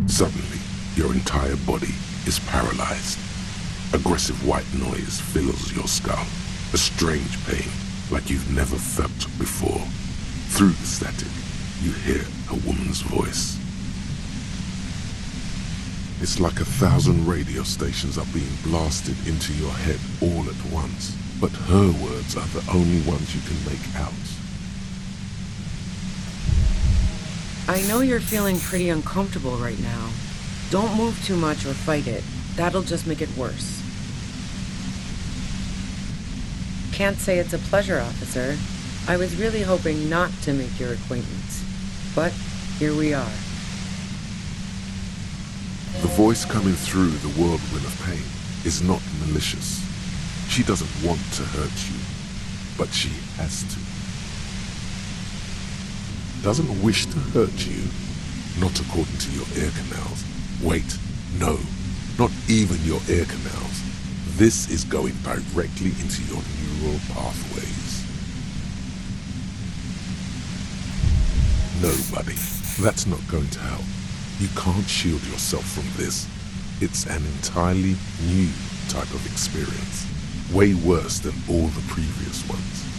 Suddenly, your entire body is paralyzed. Aggressive white noise fills your skull. A strange pain, like you've never felt before. Through the static, you hear a woman's voice. It's like 1,000 radio stations are being blasted into your head all at once. But her words are the only ones you can make out. I know you're feeling pretty uncomfortable right now. Don't move too much or fight it. That'll just make it worse. Can't say it's a pleasure, officer. I was really hoping not to make your acquaintance. But here we are. The voice coming through the whirlwind of pain is not malicious. She doesn't want to hurt you, but she has to. Doesn't wish to hurt you, not according to your ear canals. Wait, no, not even your ear canals. This is going directly into your neural pathways. No, buddy, that's not going to help. You can't shield yourself from this. It's an entirely new type of experience. Way worse than all the previous ones.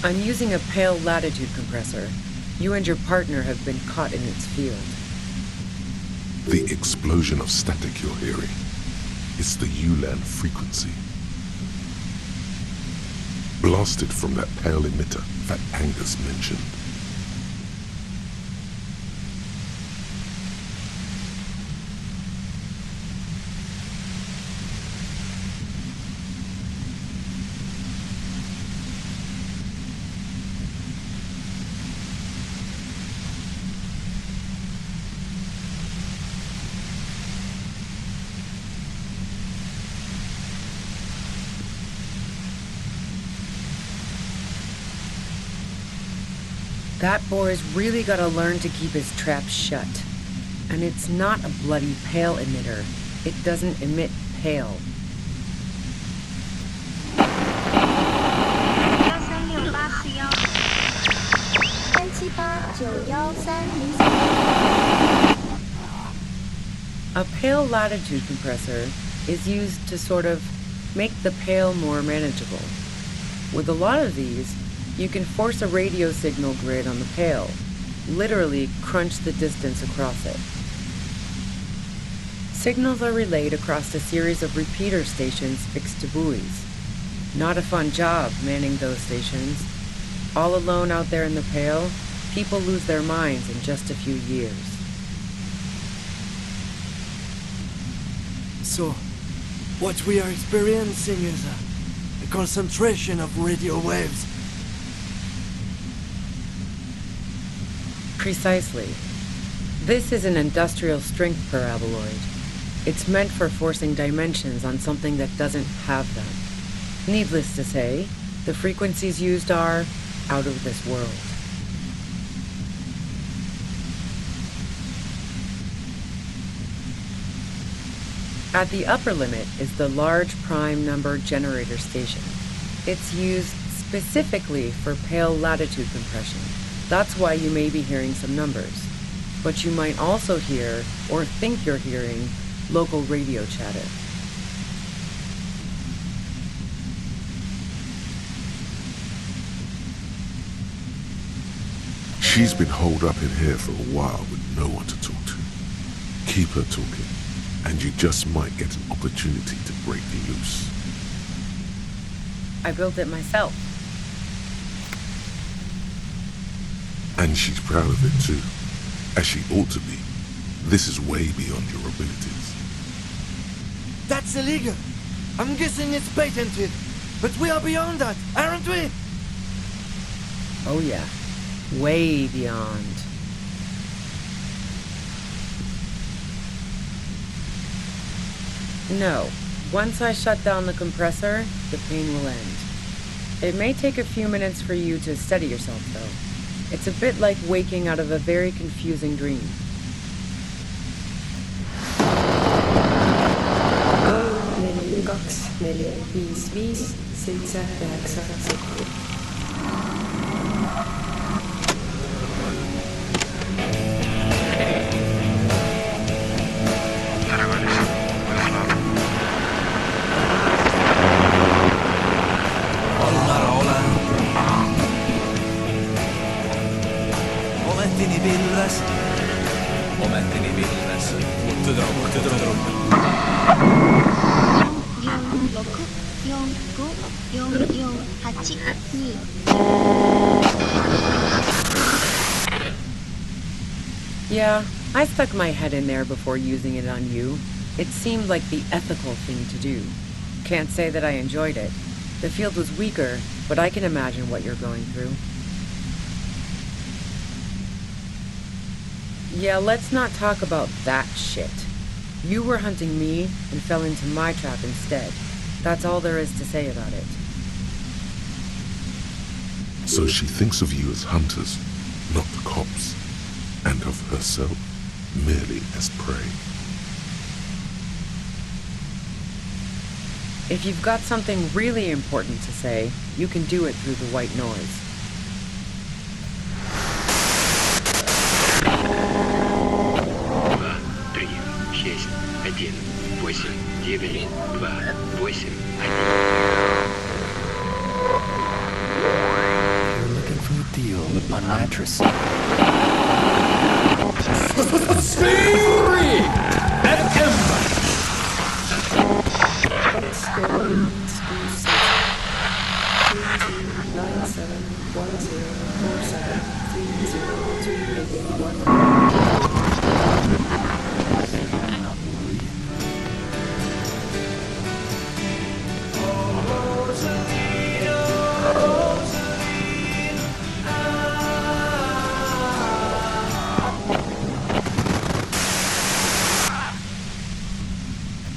I'm using a pale latitude compressor. You and your partner have been caught in its field. The explosion of static you're hearing is the ULAN frequency. Blasted from that pale emitter that Angus mentioned. That boy's really gotta learn to keep his trap shut. And it's not a bloody pale emitter. It doesn't emit pale. A pale latitude compressor is used to sort of make the pale more manageable. With a lot of these, you can force a radio signal grid on the pale, literally crunch the distance across it. Signals are relayed across a series of repeater stations fixed to buoys. Not a fun job manning those stations. All alone out there in the pale, people lose their minds in just a few years. So, what we are experiencing is a concentration of radio waves. Precisely. This is an industrial strength paraboloid. It's meant for forcing dimensions on something that doesn't have them. Needless to say, the frequencies used are out of this world. At the upper limit is the large prime number generator station. It's used specifically for pale latitude compression. That's why you may be hearing some numbers. But you might also hear, or think you're hearing, local radio chatter. She's been holed up in here for a while with no one to talk to. Keep her talking, and you just might get an opportunity to break loose. I built it myself. And she's proud of it too, as she ought to be. This is way beyond your abilities. That's illegal. I'm guessing it's patented. But we are beyond that, aren't we? Oh yeah, way beyond. No, once I shut down the compressor, the pain will end. It may take a few minutes for you to steady yourself though. It's a bit like waking out of a very confusing dream. Yeah, I stuck my head in there before using it on you. It seemed like the ethical thing to do. Can't say that I enjoyed it. The field was weaker, but I can imagine what you're going through. Yeah, let's not talk about that shit. You were hunting me and fell into my trap instead. That's all there is to say about it. So she thinks of you as hunters, not the cops, and of herself merely as prey. If you've got something really important to say, you can do it through the white noise. You're looking for a deal on mattress.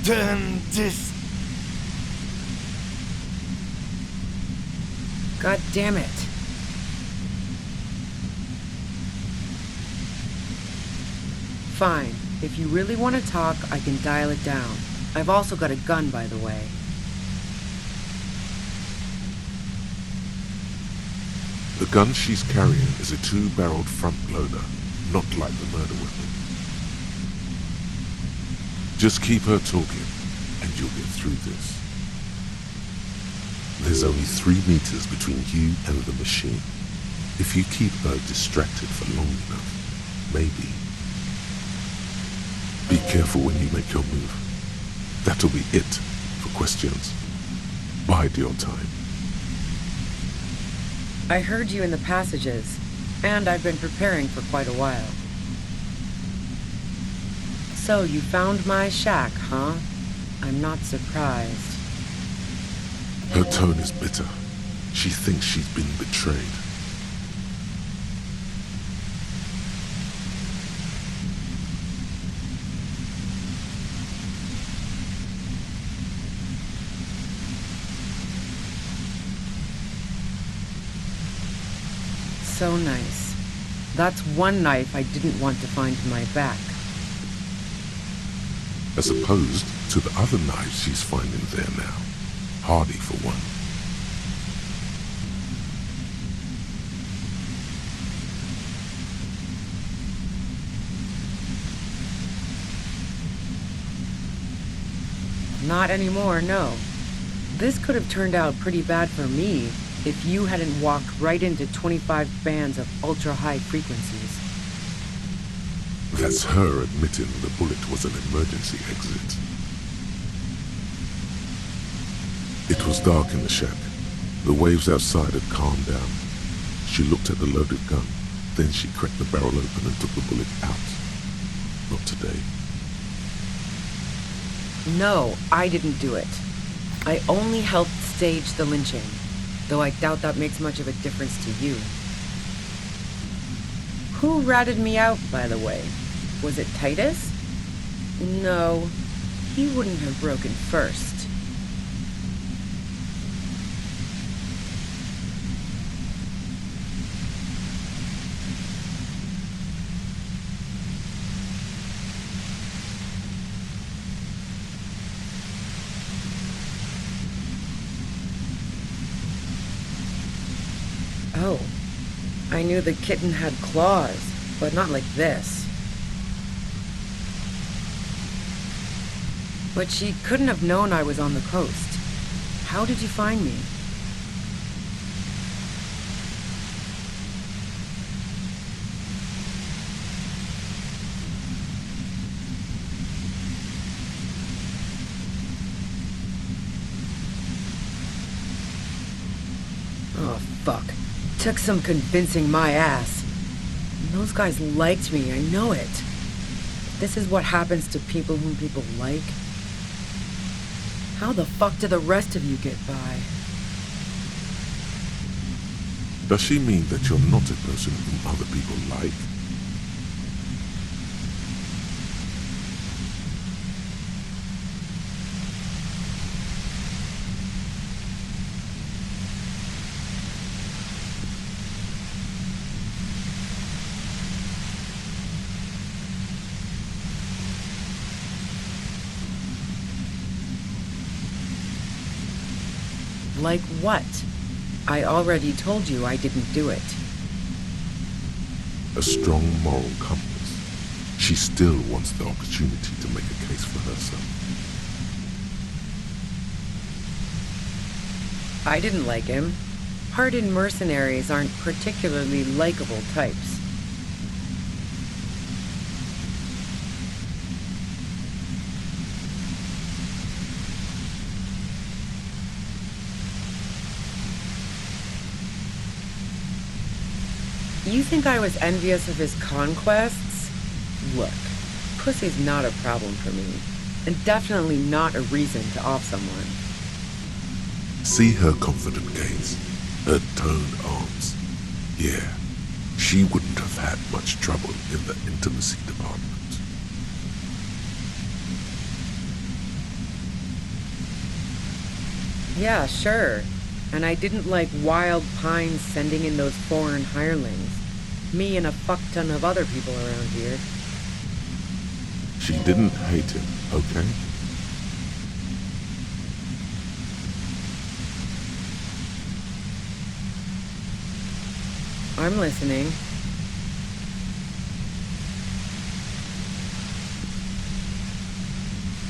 Damn this! God damn it. Fine. If you really want to talk, I can dial it down. I've also got a gun, by the way. The gun she's carrying is a two-barreled front loader, not like the murder weapon. Just keep her talking, and you'll get through this. There's only 3 meters between you and the machine. If you keep her distracted for long enough, maybe. Be careful when you make your move. That'll be it for questions. Bide your time. I heard you in the passages, and I've been preparing for quite a while. So you found my shack, huh? I'm not surprised. Her tone is bitter. She thinks she's been betrayed. So nice. That's one knife I didn't want to find in my back. As opposed to the other knives she's finding there now. Hardy for one. Not anymore, no. This could have turned out pretty bad for me if you hadn't walked right into 25 bands of ultra-high frequencies. That's her admitting the bullet was an emergency exit. It was dark in the shack. The waves outside had calmed down. She looked at the loaded gun. Then she cracked the barrel open and took the bullet out. Not today. No, I didn't do it. I only helped stage the lynching, though I doubt that makes much of a difference to you. Who ratted me out, by the way? Was it Titus? No, he wouldn't have broken first. Oh. I knew the kitten had claws, but not like this. But she couldn't have known I was on the coast. How did you find me? Oh, fuck. Took some convincing my ass. And those guys liked me, I know it. This is what happens to people whom people like. How the fuck do the rest of you get by? Does she mean that you're not a person whom other people like? Like what? I already told you I didn't do it. A strong moral compass. She still wants the opportunity to make a case for herself. I didn't like him. Hardened mercenaries aren't particularly likable types. You think I was envious of his conquests? Look, pussy's not a problem for me, and definitely not a reason to off someone. See her confident gaze, her toned arms. Yeah, she wouldn't have had much trouble in the intimacy department. Yeah, sure. And I didn't like Wild Pines sending in those foreign hirelings. Me and a fuck ton of other people around here. She didn't hate him, okay? I'm listening.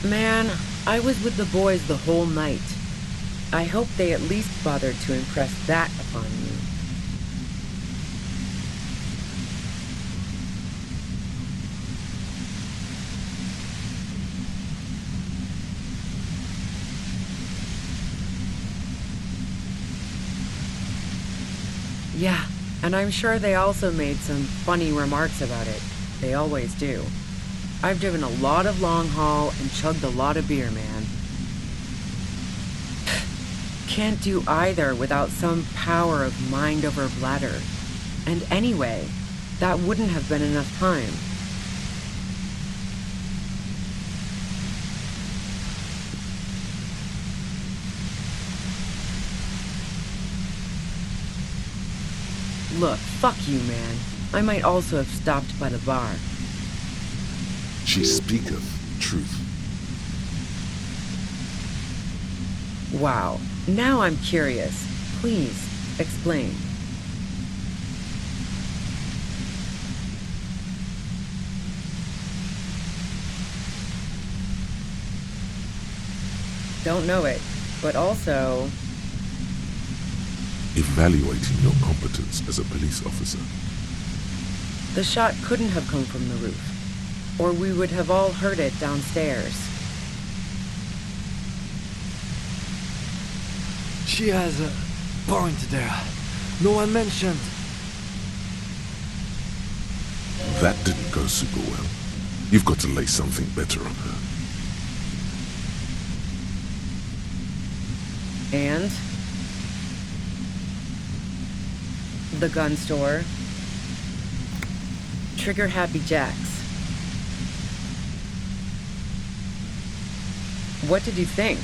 Man, I was with the boys the whole night. I hope they at least bothered to impress that upon you. Yeah, and I'm sure they also made some funny remarks about it. They always do. I've driven a lot of long haul and chugged a lot of beer, man. Can't do either without some power of mind over bladder. And anyway, that wouldn't have been enough time. Look, fuck you, man. I might also have stopped by the bar. She speaketh truth. Wow. Now I'm curious. Please, explain. Don't know it, but also... Evaluating your competence as a police officer. The shot couldn't have come from the roof, or we would have all heard it downstairs. She has a point there. No one mentioned. That didn't go super well. You've got to lay something better on her. And? The gun store. Trigger Happy Jacks. What did you think?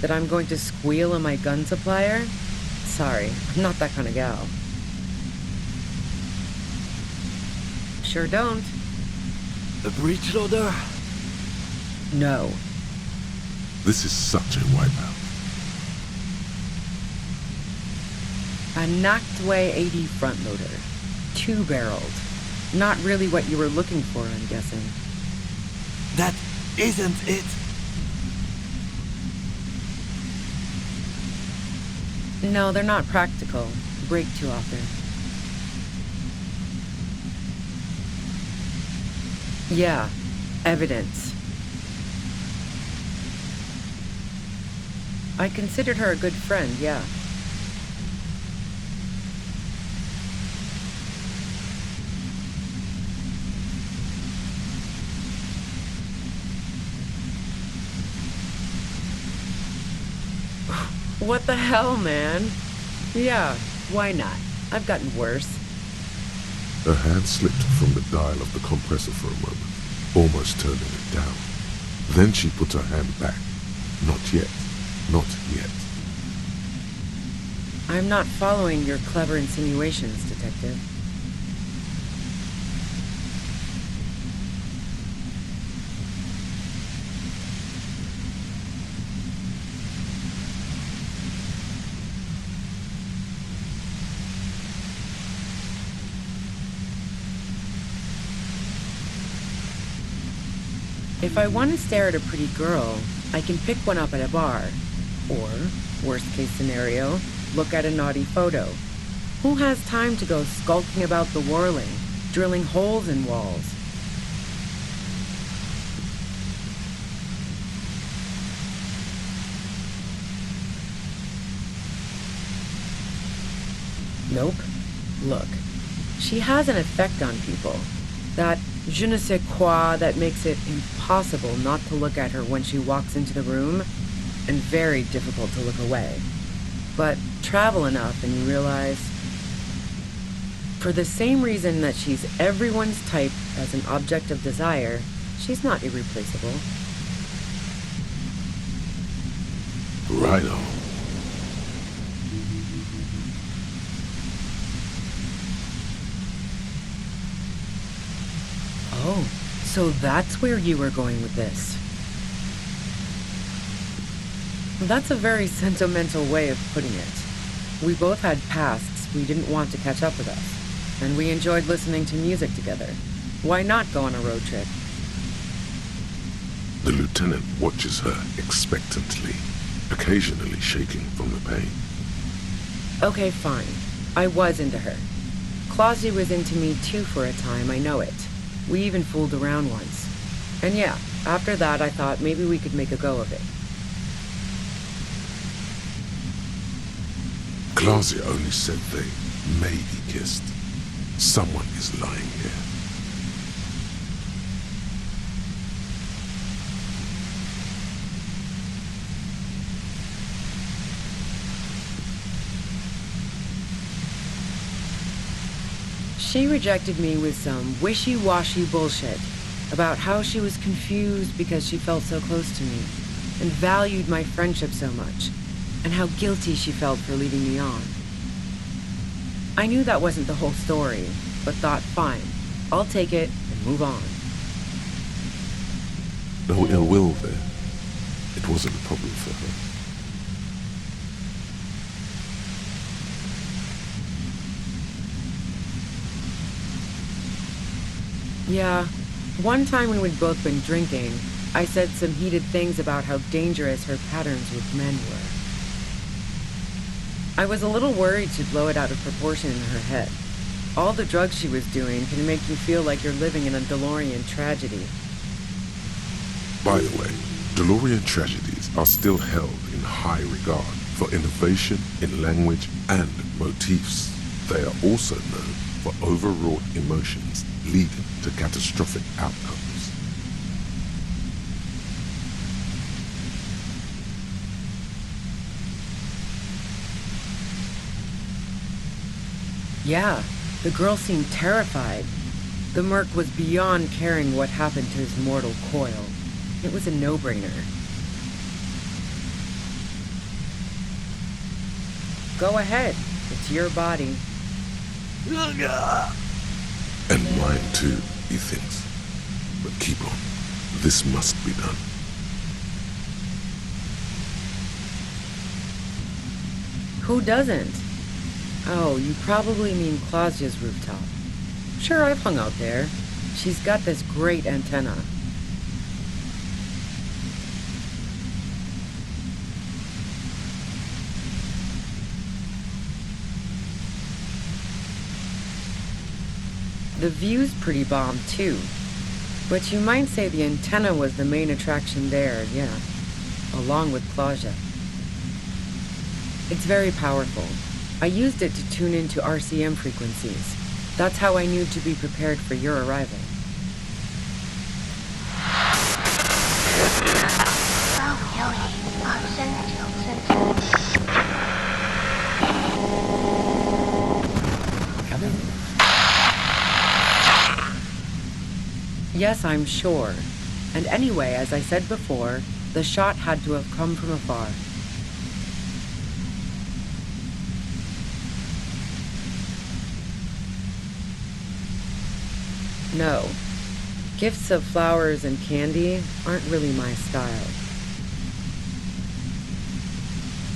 That I'm going to squeal on my gun supplier? Sorry, I'm not that kind of gal. Sure don't. A breech loader? No. This is such a wipeout. A Nactway 80 front loader. 2-barreled. Not really what you were looking for, I'm guessing. That isn't it. No, they're not practical. Break too often. Yeah, evidence. I considered her a good friend, yeah. What the hell, man? Yeah, why not? I've gotten worse. Her hand slipped from the dial of the compressor for a moment, almost turning it down. Then she put her hand back. Not yet. Not yet. I'm not following your clever insinuations, Detective. If I want to stare at a pretty girl, I can pick one up at a bar. Or, worst case scenario, look at a naughty photo. Who has time to go skulking about the Warling, drilling holes in walls? Nope. Look, she has an effect on people. That je ne sais quoi that makes it impossible not to look at her when she walks into the room, and very difficult to look away. But travel enough and you realize, for the same reason that she's everyone's type as an object of desire, she's not irreplaceable. Righto. Oh, so that's where you were going with this. That's a very sentimental way of putting it. We both had pasts we didn't want to catch up with us, and we enjoyed listening to music together. Why not go on a road trip? The lieutenant watches her expectantly, occasionally shaking from the pain. Okay, fine. I was into her. Clausy was into me too for a time, I know it. We even fooled around once. And yeah, after that I thought maybe we could make a go of it. Clausy only said they maybe kissed. Someone is lying here. She rejected me with some wishy-washy bullshit about how she was confused because she felt so close to me and valued my friendship so much, and how guilty she felt for leading me on. I knew that wasn't the whole story, but thought, fine, I'll take it and move on. No ill will there. It wasn't a problem for her. Yeah, one time when we'd both been drinking, I said some heated things about how dangerous her patterns with men were. I was a little worried she'd blow it out of proportion in her head. All the drugs she was doing can make you feel like you're living in a DeLorean tragedy. By the way, DeLorean tragedies are still held in high regard for innovation in language and motifs. They are also known for overwrought emotions leading to catastrophic outcomes. Yeah, the girl seemed terrified. The merc was beyond caring what happened to his mortal coil. It was a no-brainer. Go ahead. It's your body. And mine too, he thinks. But keep on. This must be done. Who doesn't? Oh, you probably mean Claudia's rooftop. Sure, I've hung out there. She's got this great antenna. The view's pretty bomb, too. But you might say the antenna was the main attraction there, yeah. Along with Claudia. It's very powerful. I used it to tune into RCM frequencies. That's how I knew to be prepared for your arrival. Yes, I'm sure. And anyway, as I said before, the shot had to have come from afar. No. Gifts of flowers and candy aren't really my style.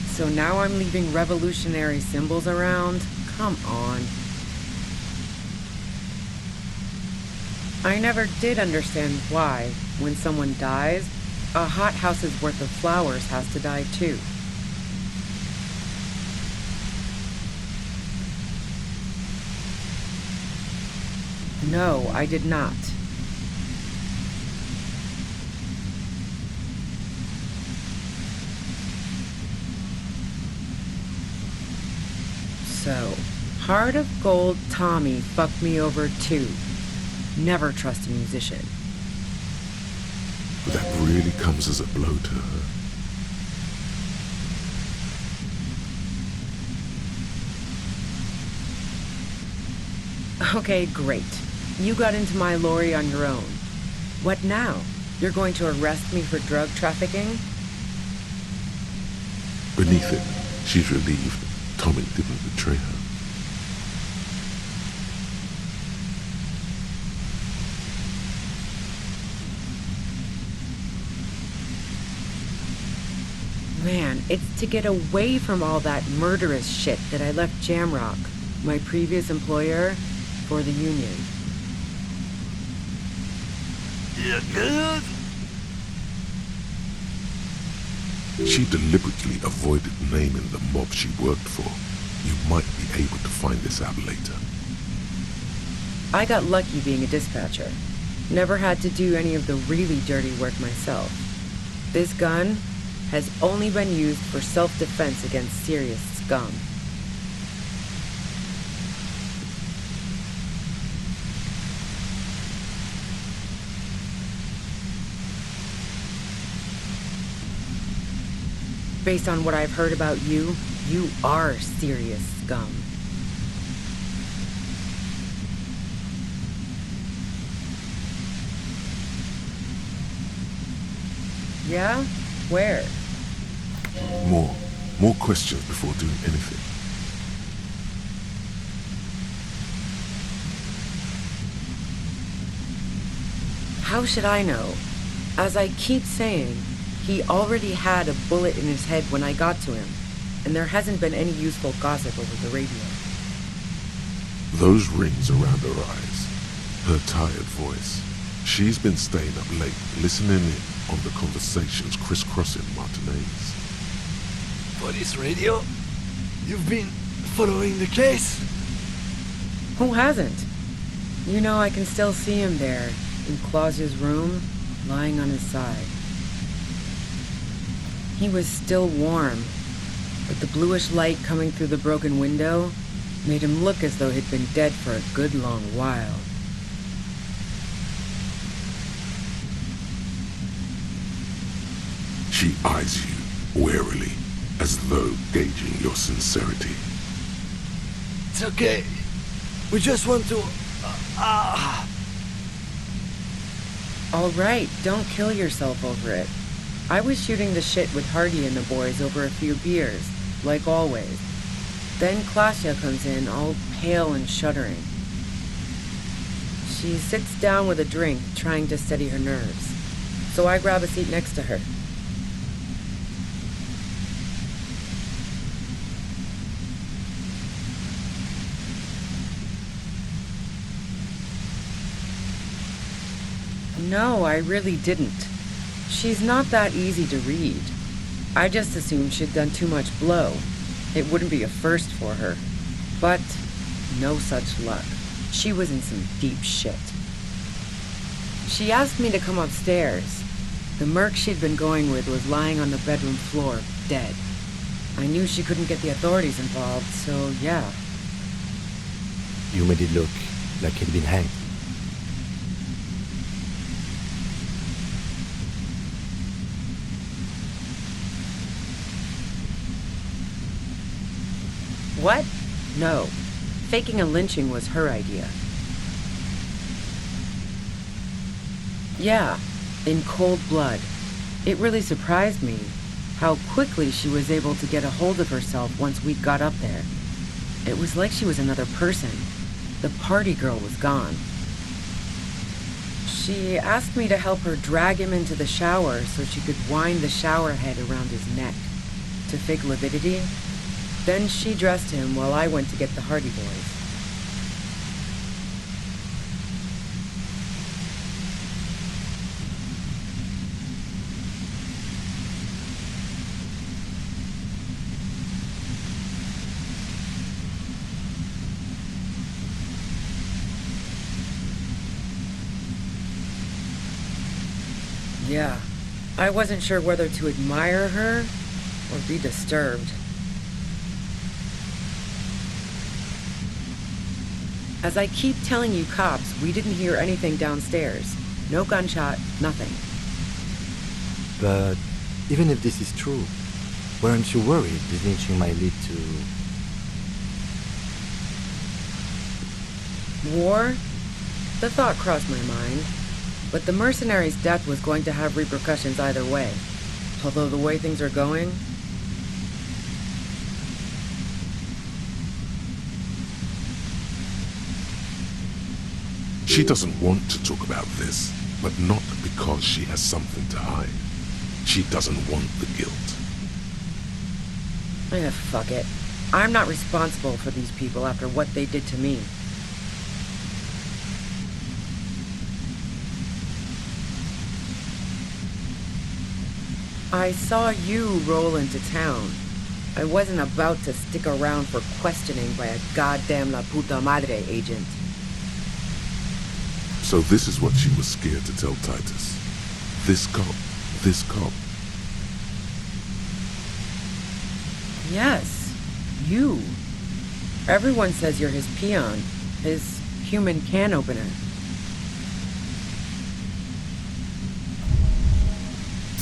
So now I'm leaving revolutionary symbols around? Come on. I never did understand why, when someone dies, a hothouse's worth of flowers has to die too. No, I did not. So, Heart of Gold Tommy fucked me over too. Never trust a musician. That really comes as a blow to her. Okay, great. You got into my lorry on your own. What now? You're going to arrest me for drug trafficking? Beneath it, she's relieved Tommy didn't betray her. Man, it's to get away from all that murderous shit that I left Jamrock, my previous employer, for the union. You good? She deliberately avoided naming the mob she worked for. You might be able to find this out later. I got lucky being a dispatcher. Never had to do any of the really dirty work myself. This gun has only been used for self-defense against serious scum. Based on what I've heard about you, you are serious scum. Yeah? Where? More questions before doing anything. How should I know? As I keep saying, he already had a bullet in his head when I got to him, and there hasn't been any useful gossip over the radio. Those rings around her eyes, her tired voice. She's been staying up late, listening in on the conversations crisscrossing Martinez. Police radio? You've been following the case? Who hasn't? You know, I can still see him there, in Claus's room, lying on his side. He was still warm, but the bluish light coming through the broken window made him look as though he'd been dead for a good long while. She eyes you warily, as though gauging your sincerity. It's okay. We just want to... All right, don't kill yourself over it. I was shooting the shit with Hardy and the boys over a few beers, like always. Then Claudia comes in, all pale and shuddering. She sits down with a drink, trying to steady her nerves. So I grab a seat next to her. No, I really didn't. She's not that easy to read. I just assumed she'd done too much blow. It wouldn't be a first for her. But no such luck. She was in some deep shit. She asked me to come upstairs. The merc she'd been going with was lying on the bedroom floor, dead. I knew she couldn't get the authorities involved, so yeah. You made it look like he'd been hanged. What? No. Faking a lynching was her idea. Yeah, in cold blood. It really surprised me how quickly she was able to get a hold of herself once we got up there. It was like she was another person. The party girl was gone. She asked me to help her drag him into the shower so she could wind the shower head around his neck to fake lividity. Then she dressed him while I went to get the Hardy Boys. Yeah, I wasn't sure whether to admire her or be disturbed. As I keep telling you cops, we didn't hear anything downstairs. No gunshot, nothing. But even if this is true, weren't you worried this lynching might lead to... War? The thought crossed my mind. But the mercenary's death was going to have repercussions either way. Although the way things are going... She doesn't want to talk about this, but not because she has something to hide. She doesn't want the guilt. Fuck it. I'm not responsible for these people after what they did to me. I saw you roll into town. I wasn't about to stick around for questioning by a goddamn la puta madre agent. So this is what she was scared to tell Titus. This cop. Yes, you. Everyone says you're his peon, his human can opener.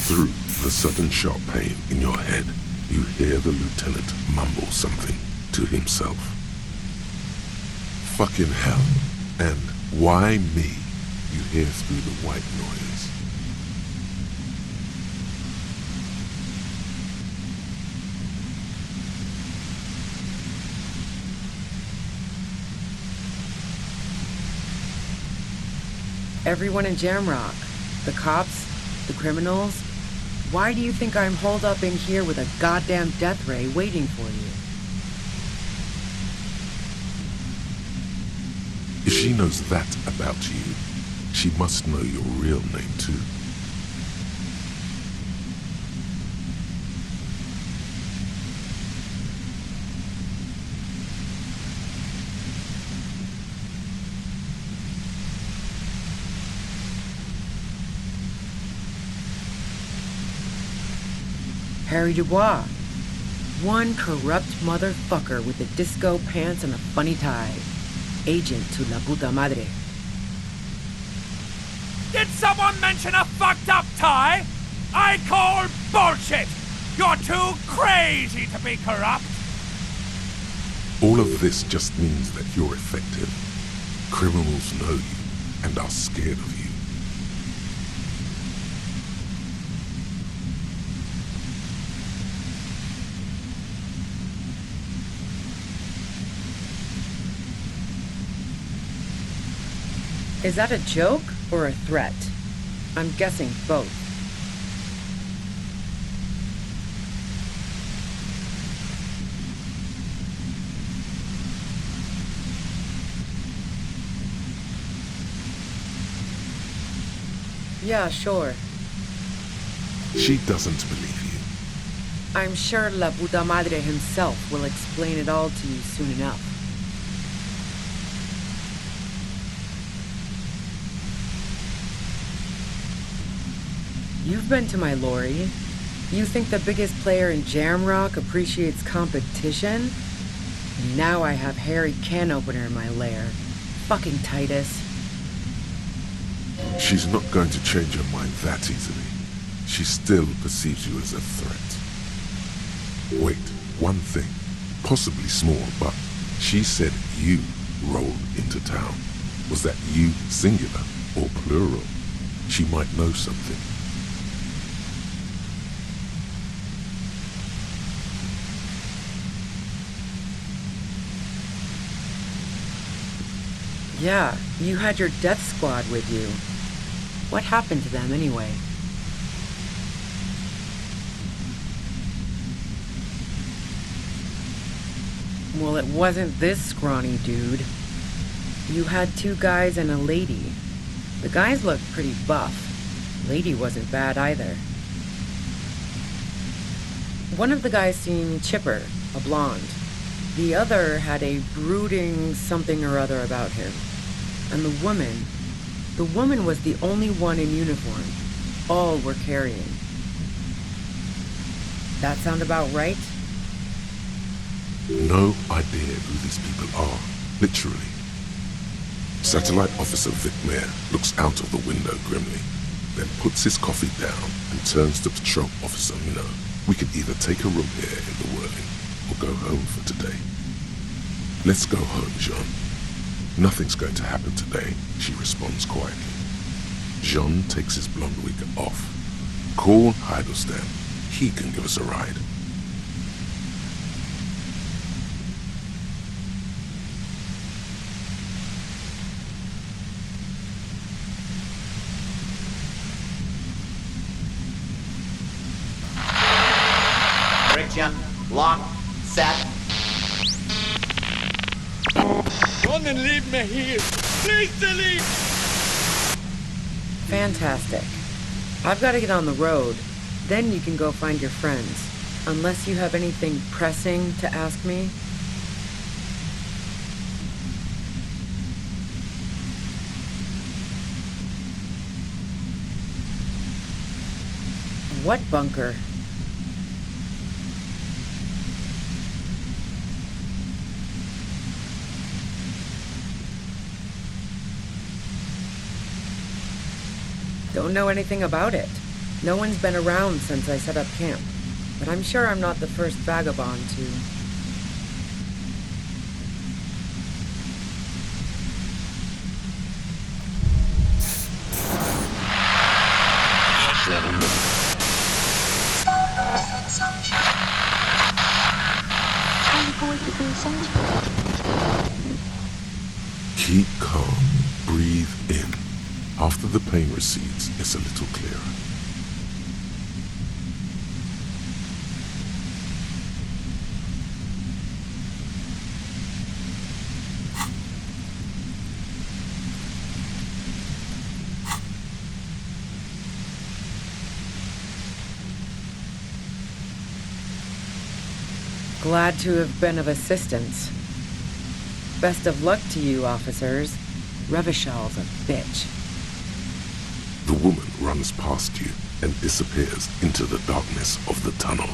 Through the sudden sharp pain in your head, you hear the lieutenant mumble something to himself. Fucking hell. And why me? You hear through the white noise. Everyone in Jamrock, the cops, the criminals. Why do you think I'm holed up in here with a goddamn death ray waiting for you? If she knows that about you, she must know your real name too. Harry Dubois. One corrupt motherfucker with the disco pants and a funny tie. Agent to la puta madre. Did someone mention a fucked up tie? I call bullshit! You're too crazy to be corrupt! All of this just means that you're effective. Criminals know you and are scared of you. Is that a joke or a threat? I'm guessing both. Yeah, sure. She doesn't believe you. I'm sure La Puta Madre himself will explain it all to you soon enough. You've been to my lorry. You think the biggest player in Jamrock appreciates competition? And now I have Harry Can Opener in my lair. Fucking Titus. She's not going to change her mind that easily. She still perceives you as a threat. Wait, one thing, possibly small, but she said you rolled into town. Was that you singular or plural? She might know something. Yeah, you had your death squad with you. What happened to them anyway? Well, it wasn't this scrawny dude. You had 2 guys and a lady. The guys looked pretty buff. Lady wasn't bad either. One of the guys seemed chipper, a blonde. The other had a brooding something or other about him. And the woman was the only one in uniform. All were carrying. That sound about right? No idea who these people are, literally. Satellite Officer Vic Mayer looks out of the window grimly, then puts his coffee down and turns to Patrol Officer Minot. We can either take a room here in the Whirling or go home for today. Let's go home, Jean. Nothing's going to happen today, she responds quietly. Jean takes his blonde wig off. Call Heidelstein. He can give us a ride. Friction, lock, set. Don't leave me here. Please leave. Fantastic. I've got to get on the road. Then you can go find your friends. Unless you have anything pressing to ask me. What bunker? Don't know anything about it. No one's been around since I set up camp. But I'm sure I'm not the first vagabond to... Keep calm. Breathe in. After the pain recedes, it's a little clearer. Glad to have been of assistance. Best of luck to you, officers. Revishal's a bitch. The woman runs past you and disappears into the darkness of the tunnel.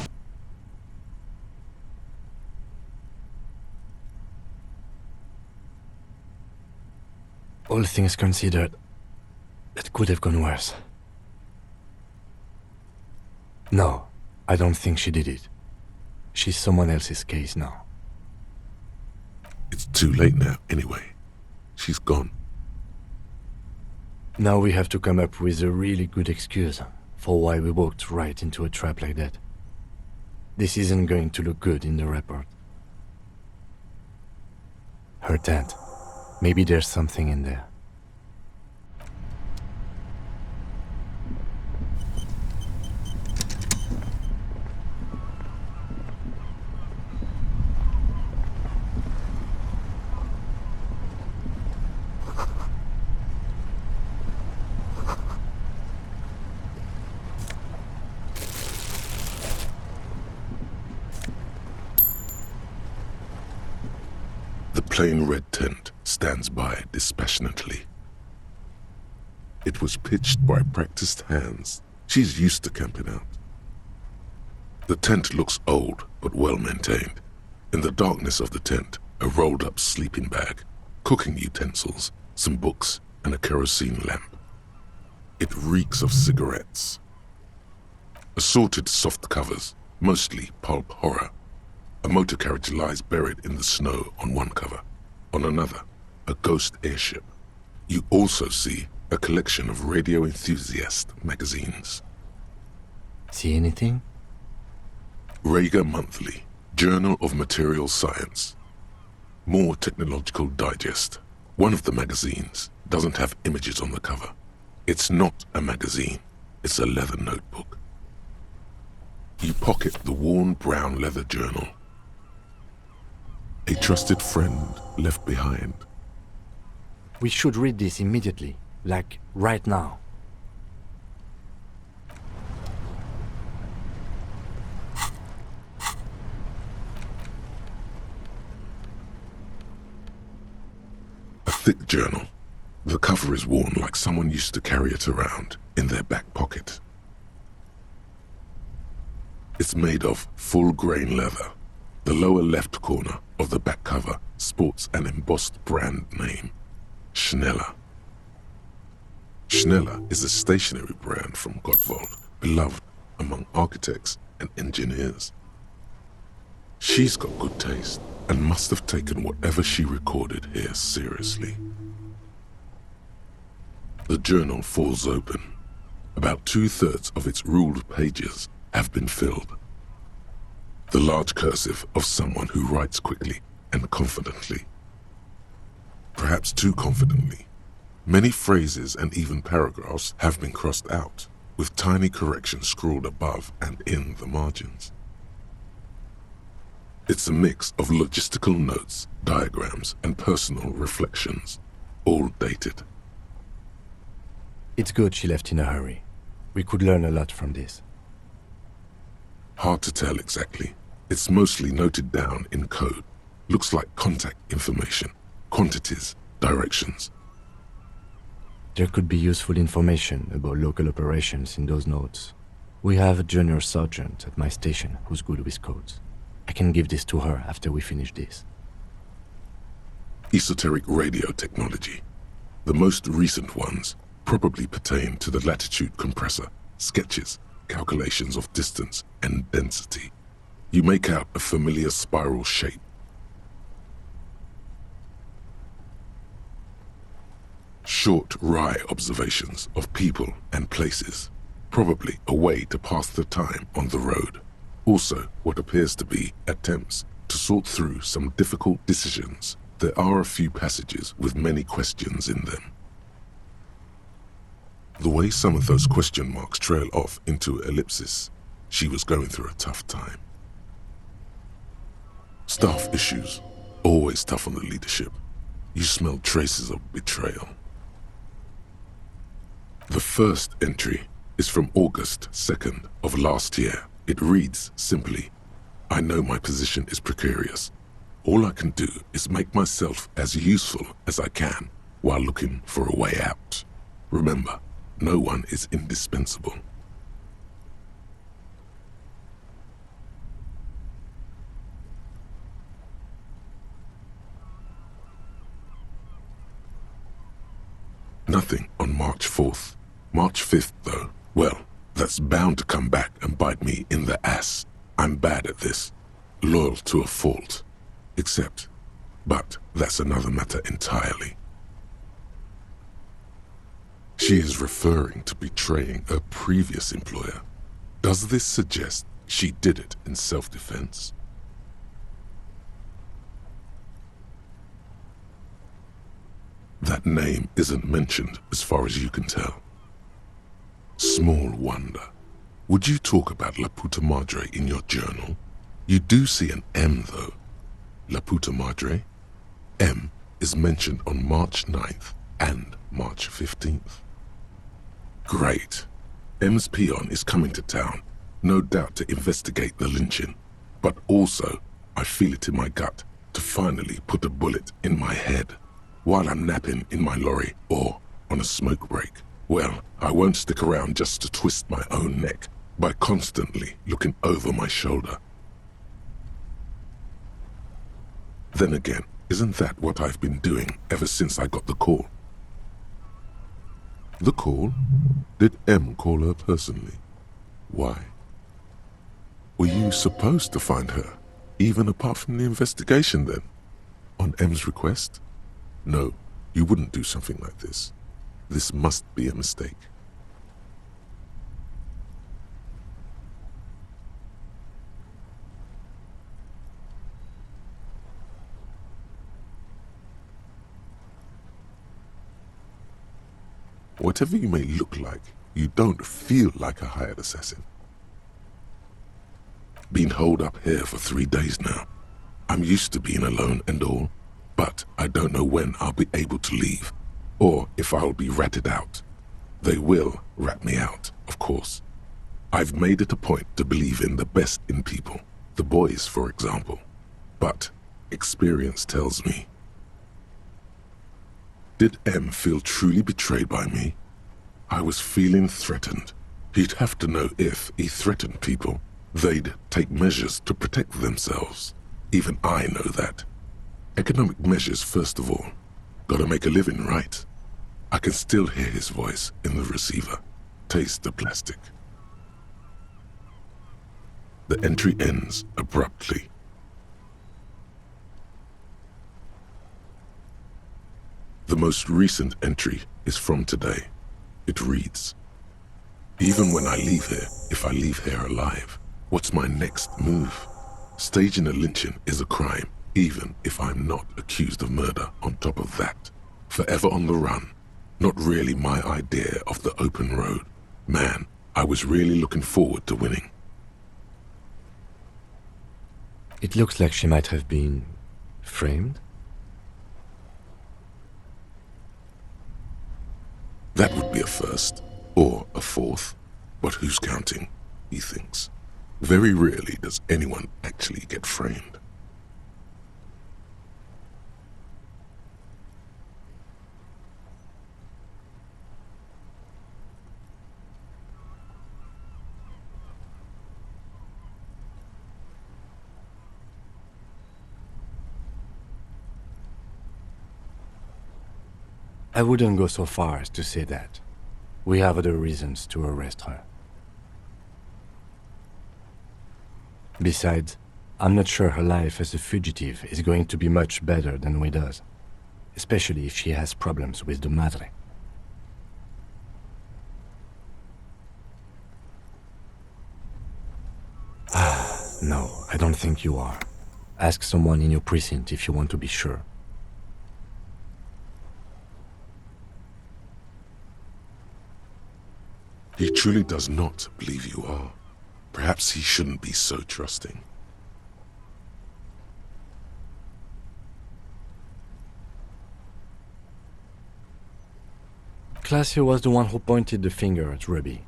All things considered, it could have gone worse. No, I don't think she did it. She's someone else's case now. It's too late now, anyway. She's gone. Now we have to come up with a really good excuse for why we walked right into a trap like that. This isn't going to look good in the report. Her tent. Maybe there's something in there. plain red tent stands by dispassionately. It was pitched by practiced hands. She's used to camping out. The tent looks old but well maintained. In the darkness of the tent, a rolled-up sleeping bag, cooking utensils, some books, and a kerosene lamp. It reeks of cigarettes. Assorted soft covers, mostly pulp horror. A motor carriage lies buried in the snow on one cover. On another, a ghost airship. You also see a collection of radio enthusiast magazines. See anything? Rager Monthly, Journal of Material Science. More Technological Digest. One of the magazines doesn't have images on the cover. It's not a magazine, it's a leather notebook. You pocket the worn brown leather journal. A trusted friend left behind. We should read this immediately, like right now. A thick journal. The cover is worn like someone used to carry it around in their back pocket. It's made of full-grain leather. The lower left corner of the back cover sports an embossed brand name, Schneller. Schneller is a stationery brand from Gottwald, beloved among architects and engineers. She's got good taste and must have taken whatever she recorded here seriously. The journal falls open. About 2/3 of its ruled pages have been filled. The large cursive of someone who writes quickly and confidently. Perhaps too confidently. Many phrases and even paragraphs have been crossed out, with tiny corrections scrawled above and in the margins. It's a mix of logistical notes, diagrams, and personal reflections, all dated. It's good she left in a hurry. We could learn a lot from this. Hard to tell exactly. It's mostly noted down in code. Looks like contact information, quantities, directions. There could be useful information about local operations in those notes. We have a junior sergeant at my station who's good with codes. I can give this to her after we finish this. Esoteric radio technology. The most recent ones probably pertain to the latitude compressor, sketches, calculations of distance and density. You make out a familiar spiral shape. Short, wry observations of people and places, probably a way to pass the time on the road. Also, what appears to be attempts to sort through some difficult decisions. There are a few passages with many questions in them. The way some of those question marks trail off into ellipses, she was going through a tough time. Staff issues, always tough on the leadership. You smell traces of betrayal. The first entry is from August 2nd of last year. It reads simply, I know my position is precarious. All I can do is make myself as useful as I can while looking for a way out. Remember, no one is indispensable. Nothing on March 4th. March 5th, though, well, that's bound to come back and bite me in the ass. I'm bad at this. Loyal to a fault. But that's another matter entirely. She is referring to betraying her previous employer. Does this suggest she did it in self-defense? That name isn't mentioned as far as you can tell. Small wonder. Would you talk about La Puta Madre in your journal? You do see an M though. La Puta Madre. M is mentioned on March 9th and March 15th. Great. M's peon is coming to town, no doubt to investigate the lynching. But also, I feel it in my gut, to finally put a bullet in my head while I'm napping in my lorry or on a smoke break. Well, I won't stick around just to twist my own neck by constantly looking over my shoulder. Then again, isn't that what I've been doing ever since I got the call? The call? Did M call her personally? Why? Were you supposed to find her, even apart from the investigation then? On M's request? No, you wouldn't do something like this. This must be a mistake. Whatever you may look like, you don't feel like a hired assassin. Been holed up here for 3 days now. I'm used to being alone and all, but I don't know when I'll be able to leave, or if I'll be ratted out. They will rat me out, of course. I've made it a point to believe in the best in people, the boys, for example. But experience tells me. Did M feel truly betrayed by me? I was feeling threatened. He'd have to know if he threatened people, they'd take measures to protect themselves. Even I know that. Economic measures first of all. Gotta make a living, right? I can still hear his voice in the receiver. Taste the plastic. The entry ends abruptly. The most recent entry is from today. It reads, even when I leave here, if I leave here alive, what's my next move? Staging a lynching is a crime, even if I'm not accused of murder on top of that. Forever on the run. Not really my idea of the open road. Man, I was really looking forward to winning. It looks like she might have been framed. That would be a first, or a fourth, but who's counting, he thinks. Very rarely does anyone actually get framed. I wouldn't go so far as to say that. We have other reasons to arrest her. Besides, I'm not sure her life as a fugitive is going to be much better than Weda's, especially if she has problems with the Madre. No, I don't think you are. Ask someone in your precinct if you want to be sure. He truly does not believe you are. Perhaps he shouldn't be so trusting. Claudia was the one who pointed the finger at Ruby.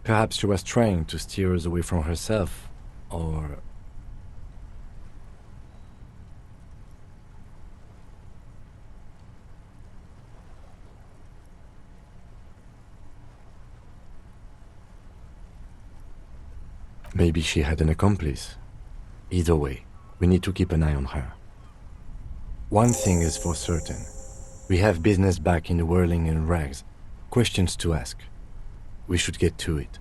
Perhaps she was trying to steer us away from herself, or... maybe she had an accomplice. Either way, we need to keep an eye on her. One thing is for certain. We have business back in the whirling and rags. Questions to ask. We should get to it.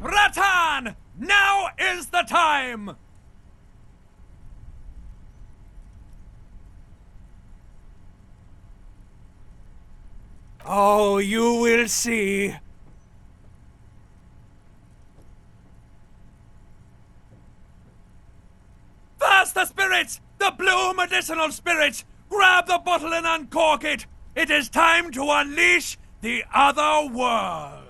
Ratan! Now is the time! Oh, you will see. Faster, spirits! The blue medicinal spirits! Grab the bottle and uncork it! It is time to unleash the other world!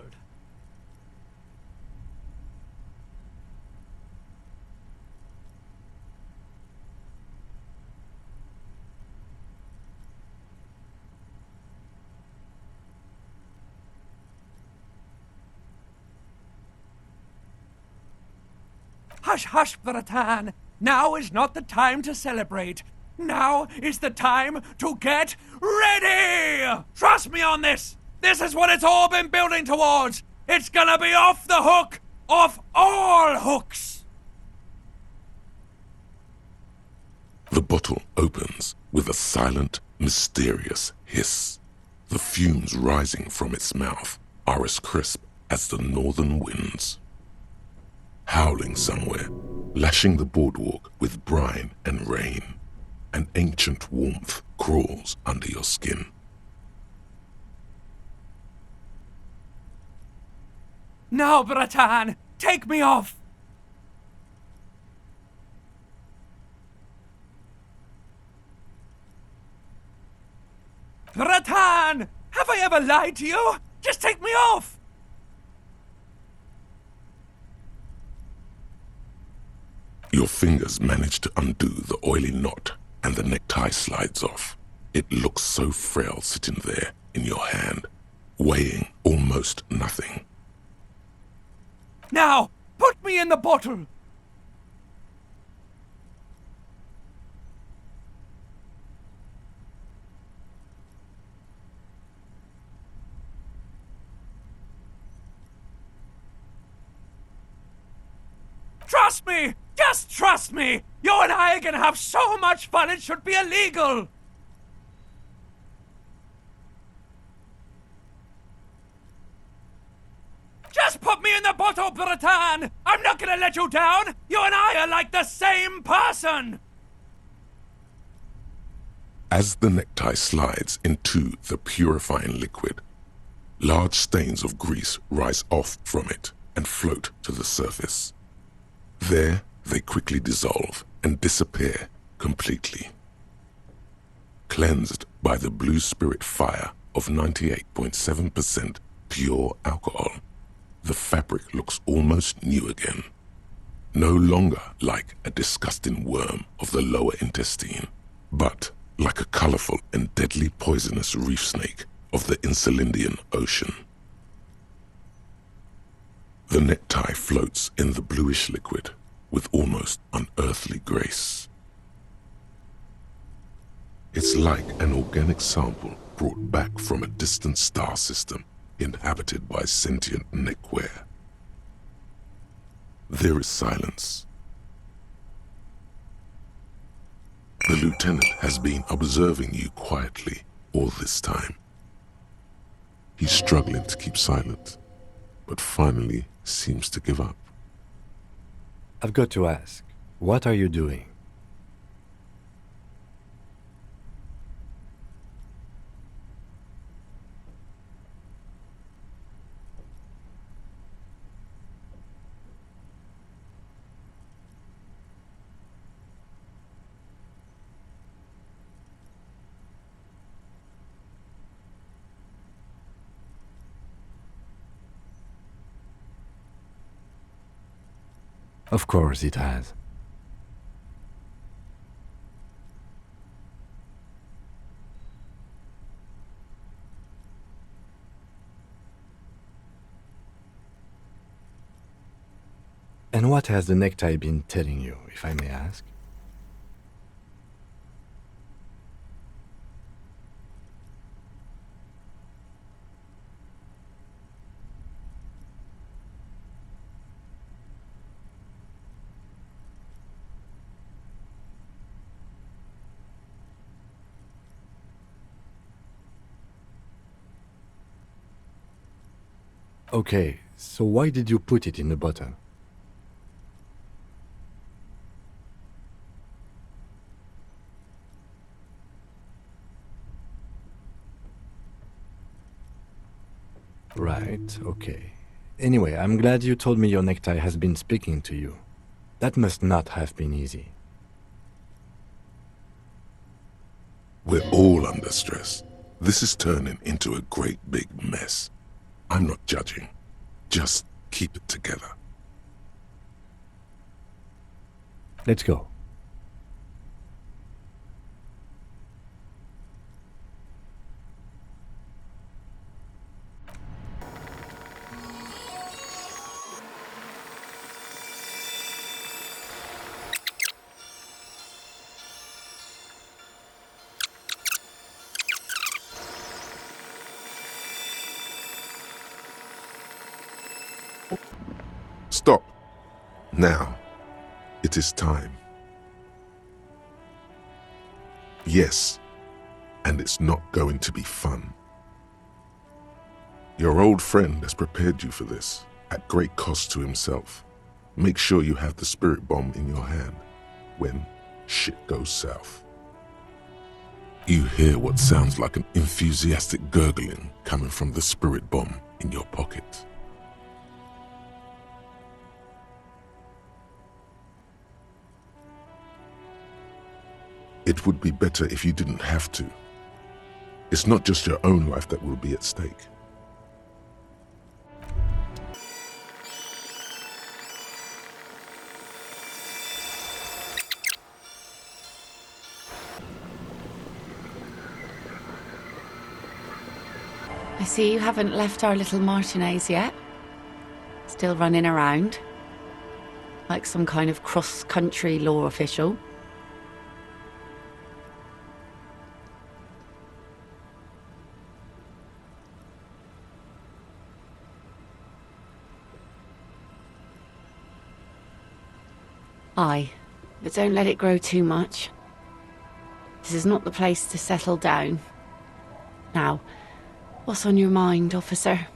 Hush, hush, Bratan. Now is not the time to celebrate. Now is the time to get ready! Trust me on this! This is what it's all been building towards! It's gonna be off the hook! Off all hooks! The bottle opens with a silent, mysterious hiss. The fumes rising from its mouth are as crisp as the northern winds. Howling somewhere, lashing the boardwalk with brine and rain, an ancient warmth crawls under your skin. Now, Bratan, take me off! Bratan! Have I ever lied to you? Just take me off! Your fingers manage to undo the oily knot and the necktie slides off. It looks so frail sitting there in your hand, weighing almost nothing. Now, put me in the bottle! Trust me! Just trust me! You and I are gonna have so much fun it should be illegal! Just put me in the bottle, Bratan! I'm not gonna let you down! You and I are like the same person! As the necktie slides into the purifying liquid, large stains of grease rise off from it and float to the surface. There, they quickly dissolve and disappear completely. Cleansed by the blue spirit fire of 98.7% pure alcohol, the fabric looks almost new again. No longer like a disgusting worm of the lower intestine, but like a colorful and deadly poisonous reef snake of the Insulindian Ocean. The necktie floats in the bluish liquid with almost unearthly grace. It's like an organic sample brought back from a distant star system inhabited by sentient neckwear. There is silence. The lieutenant has been observing you quietly all this time. He's struggling to keep silent, but finally seems to give up. I've got to ask, what are you doing? Of course it has. And what has the necktie been telling you, if I may ask? Okay, so why did you put it in the bottle? Right, okay. Anyway, I'm glad you told me your necktie has been speaking to you. That must not have been easy. We're all under stress. This is turning into a great big mess. I'm not judging. Just keep it together. Let's go. Stop. Now. It is time. Yes. And it's not going to be fun. Your old friend has prepared you for this, at great cost to himself. Make sure you have the spirit bomb in your hand when shit goes south. You hear what sounds like an enthusiastic gurgling coming from the spirit bomb in your pocket. It would be better if you didn't have to. It's not just your own life that will be at stake. I see you haven't left our little Martinez yet. Still running around. Like some kind of cross-country law official. Aye, but don't let it grow too much. This is not the place to settle down. Now, what's on your mind, officer?